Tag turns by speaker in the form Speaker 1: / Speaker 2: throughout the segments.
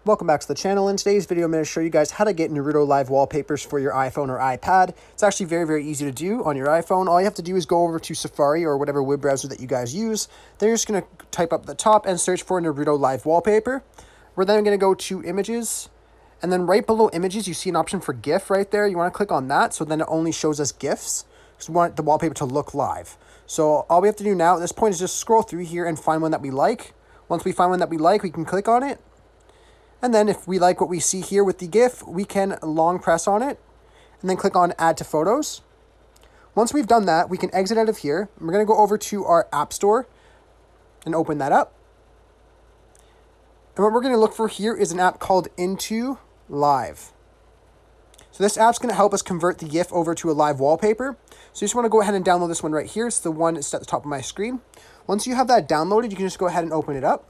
Speaker 1: Welcome back to the channel. In today's video, I'm going to show you guys how to get Naruto Live Wallpapers for your iPhone or iPad. It's actually very easy to do on your iPhone. All you have to do is go over to Safari or whatever web browser that you guys use. Then you're just going to type up at the top and search for Naruto Live Wallpaper. We're then going to go to Images. And then right below Images, you see an option for GIF right there. You want to click on that, so then it only shows us GIFs, because we want the wallpaper to look live. So all we have to do now at this point is just scroll through here and find one that we like. Once we find one that we like, we can click on it. And then if we like what we see here with the GIF, we can long press on it and then click on Add to Photos. Once we've done that, we can exit out of here. We're going to go over to our App Store and open that up. And what we're going to look for here is an app called Into Live. So this app's going to help us convert the GIF over to a live wallpaper. So you just want to go ahead and download this one right here. It's the one that's at the top of my screen. Once you have that downloaded, you can just go ahead and open it up.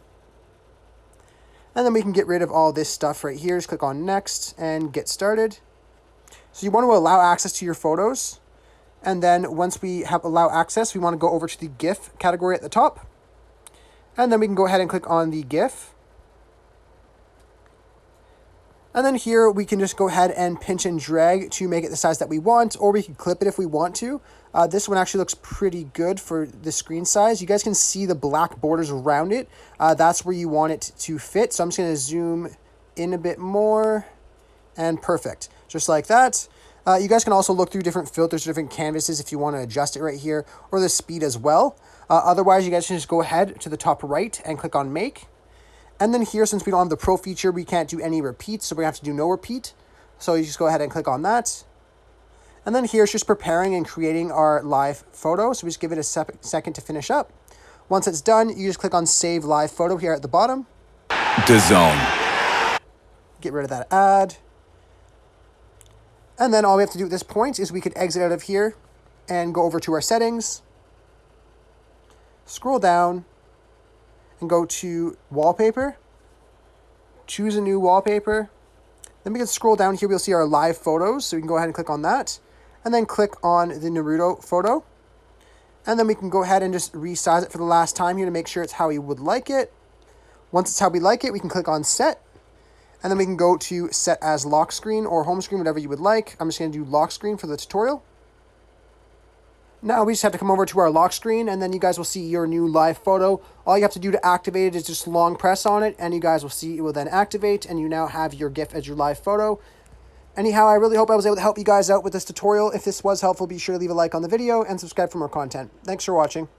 Speaker 1: And then we can get rid of all this stuff right here. Just click on Next and Get Started. So you want to allow access to your photos. And then once we have allow access, we want to go over to the GIF category at the top. And then we can go ahead and click on the GIF. And then here we can just go ahead and pinch and drag to make it the size that we want, or we can clip it if we want to. This one actually looks pretty good for the screen size. You guys can see the black borders around it. That's where you want it to fit. So I'm just going to zoom in a bit more, and perfect. Just like that. You guys can also look through different filters, different canvases if you want to adjust it right here, or the speed as well. Otherwise, you guys can just go ahead to the top right and click on Make. And then here, since we don't have the Pro feature, we can't do any repeats, so we're going to have to do no repeat. So you just go ahead and click on that. And then here, it's just preparing and creating our live photo. So we just give it a second to finish up. Once it's done, you just click on Save Live Photo here at the bottom.
Speaker 2: DAZN.
Speaker 1: Get rid of that ad. And then all we have to do at this point is we could exit out of here and go over to our settings. Scroll down. And go to Wallpaper, choose a new wallpaper. Then we can scroll down here, we'll see our live photos, so we can go ahead and click on that. And then click on the Naruto photo. And then we can go ahead and just resize it for the last time here to make sure it's how we would like it. Once it's how we like it, we can click on Set. And then we can go to Set as Lock Screen or Home Screen, whatever you would like. I'm just going to do Lock Screen for the tutorial. Now we just have to come over to our lock screen, and then you guys will see your new live photo. All you have to do to activate it is just long press on it, and you guys will see it will then activate, and you now have your GIF as your live photo. Anyhow, I really hope I was able to help you guys out with this tutorial. If this was helpful, be sure to leave a like on the video and subscribe for more content. Thanks for watching.